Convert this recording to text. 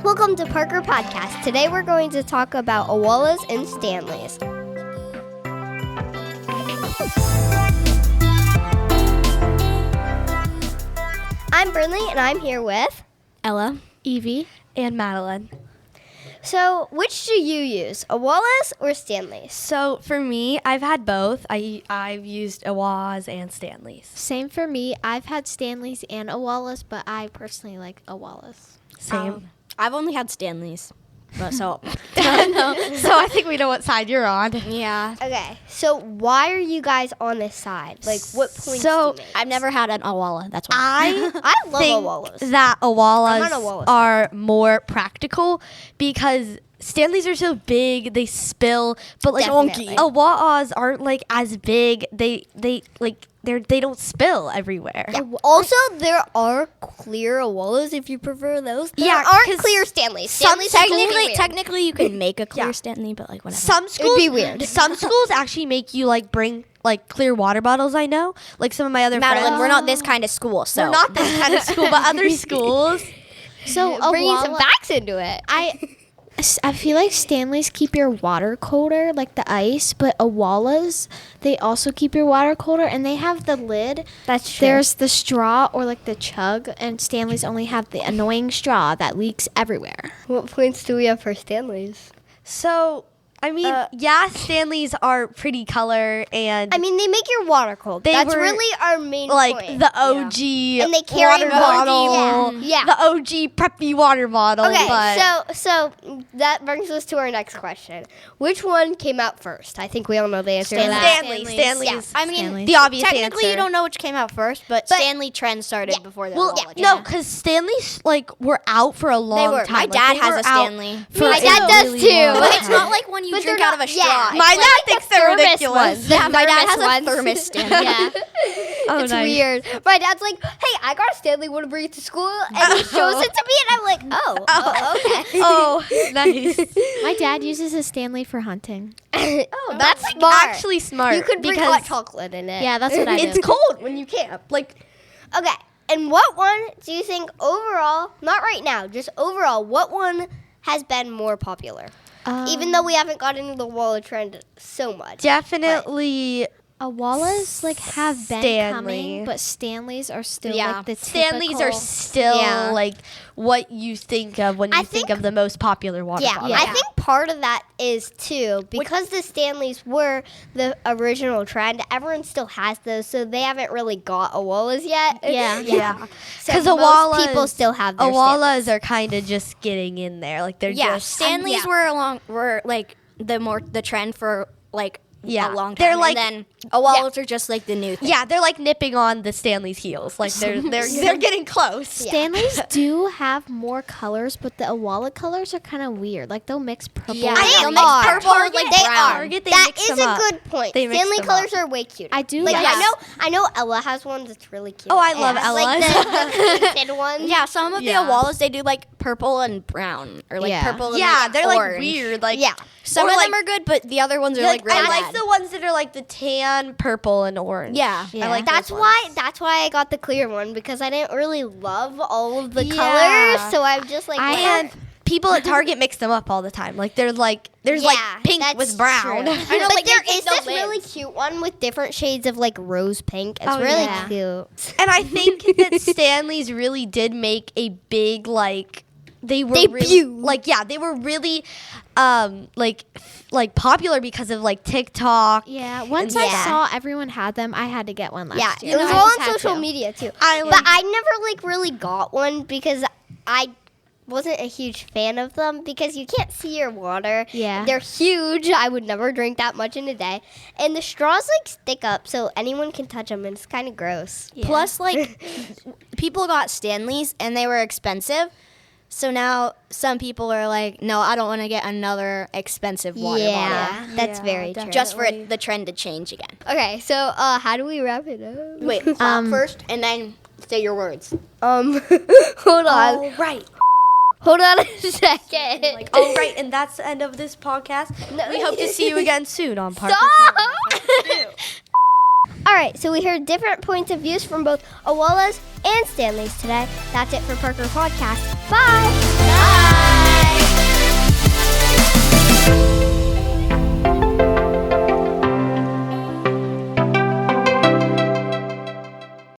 Welcome to Parker Podcast. Today we're going to talk about Owalas and Stanleys. I'm Brin and I'm here with Ella, Evie, and Madelyn. So, which do you use, Owalas or Stanleys? So for me, I've had both. I've used Owalas and Stanleys. same for me. I've had Stanleys and Owalas, but I personally like Owalas. Same. I've only had Stanleys, but so So I think we know what side you're on. yeah. Okay, so why are you guys on this side? Like, what points So, do you make? I've never had an Owala. That's why. I love think Owalas. that I'm Owalas not a Owala are more practical because Stanleys are so big, they spill, but like Definitely. Owalas aren't like as big. They don't spill everywhere. Yeah. Also, there are clear Owalas if you prefer those. There Yeah, aren't 'cause clear Stanleys. some Stanleys are really weird. Technically, you can make a clear Yeah. Stanley, but like whatever. Some schools be weird. Some schools actually make you like bring like clear water bottles. I know, like some of my other Madelyn, friends. we're not this kind of school, so We're not this kind of school, but other schools. So Bringing some facts into it. I feel like Stanleys keep your water colder, like the ice, but Owalas, they also keep your water colder, and they have the lid. That's true. There's the straw or like the chug, and Stanleys only have the annoying straw that leaks everywhere. What points do we have for Stanleys? So I mean, Stanleys are pretty color, and I mean, they make your water cold. They That's were, really our main like point. the OG And they carry water water. bottle. Yeah. The OG preppy water bottle. Okay, but so that brings us to our next question. Which one came out first? I think we all know the answer to that. Stanley's. Yeah. I mean, Stanleys. The obvious technically answer. you don't know which came out first, but Stanley trend started before the Well, Owala. no, because Stanleys like were out for a long were. time. My Like, did they has were a out Stanley. for My a dad does really too. long But it's time. not like when you But drink they're out of a not- straw. yeah. It's My like- dad thinks they're thermos ridiculous. ones. yeah, my dad thermos has a ones. thermos Stanley. Yeah. Oh, It's nice. weird. My dad's like, hey, I got a Stanley, want to bring it to school? And he shows it to me, and I'm like, oh okay. Oh, nice. My dad uses a Stanley for hunting. Oh, that's smart. Actually smart. You could bring because hot chocolate in it. Yeah, that's what I do. it's cold when you camp. Like, Okay, and what one do you think overall, not right now, just overall, what one has been more popular? Even though we haven't got into the Owala trend so much. definitely Owalas like have been Stanley. coming, but Stanleys are still Yeah. like the Stanleys are typical- still Yeah. like what you think of when you I think think- of the most popular water Yeah, bottle. I think part of that is too because the Stanleys were the original trend. Everyone still has those, so they haven't really got Owalas yet. Yeah. Yeah. So 'Cause most Owalas- people still have their Stanleys. Owalas are kind of just getting in there. Like they're Yeah, just Stanleys were like the trend for like Yeah. a long time. They're like- and then Owalas are just like the new thing. Yeah, they're like nipping on the Stanley's heels. Like they're getting close. Stanleys do have more colors, but the Owala colors are kind of weird. Like they'll mix purple. Yeah, with They they'll red. mix are. purple with, like, they brown. are. Target, they That mix is them a up. good point. They mix Stanley them colors are way cuter. I do Like like- I know Ella has one that's really cute. Oh, I love Yeah. Ella. Like the painted one. Yeah, some of Yeah. the Owalas they do like purple and brown or like Yeah. purple and Yeah, like, they're like orange. weird. Like Yeah. Some or, of like- them are good, but the other ones are like really I like bad. the ones that are like the tan, purple, and orange. Yeah. Yeah. I like That's those why ones. I got the clear one because I didn't really love all of the Yeah. colors, so I'm just like And people at Target mix them up all the time. Like there's like like pink that's with brown. true. I know, but like, there they take is the this really lids. cute one with different shades of like rose pink. It's Oh, really yeah. cute. And I think that Stanley's really did make a big like they were really, Debut. like they were really like popular because of like TikTok. Yeah, once Yeah. I saw everyone had them, I had to get one last Yeah, year. it was I all just on had social to. media too. I But like- I never like really got one because I wasn't a huge fan of them because you can't see your water. Yeah. They're huge. I would never drink that much in a day. And the straws like stick up so anyone can touch them and it's kind of gross. Yeah. Plus, like, people got Stanleys and they were expensive. So now some people are like, no, I don't want to get another expensive water bottle. That's Yeah, very true. Just for the trend to change again. Okay, so how do we wrap it up? Wait, clap first and then say your words. Hold on. All right. Hold on a second. Like, all right, and that's the end of this podcast. No. We hope to see you again soon on Parker. Stop! All right, so we heard different points of views from both Owalas and Stanleys today. That's it for Parker Podcast. Bye!